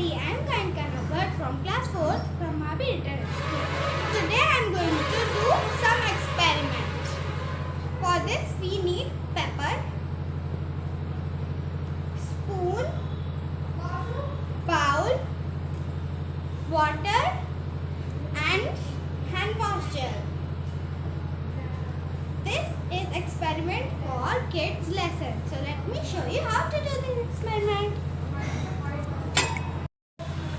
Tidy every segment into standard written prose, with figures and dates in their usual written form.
everybody, I am Kanak Bhatt from Class 4 from Mahabir Internet School. Today I am going to do some experiment. For this we need pepper, spoon, bowl, water and hand wash gel. This is experiment for kids lesson. So let me show you how to do this experiment.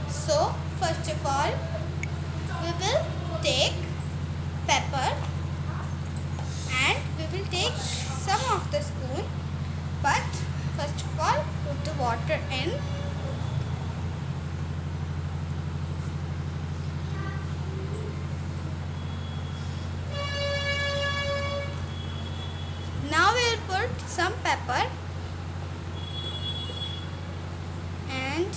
So first of all, we will take pepper and we will take some of the spoon, but first of all put the water in. Now we will put some pepper and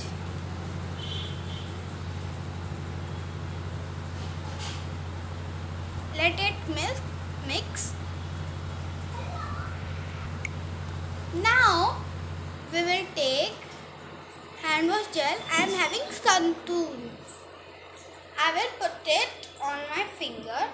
let it mix. Now we will take hand wash gel. I am having santoon. I will put it on my finger.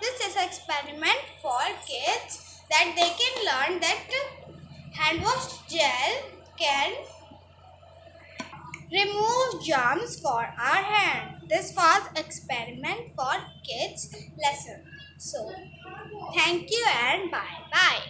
This is an experiment for kids that they can learn that hand wash gel can remove germs for our hand. This was experiment for kids lesson. So thank you and bye bye.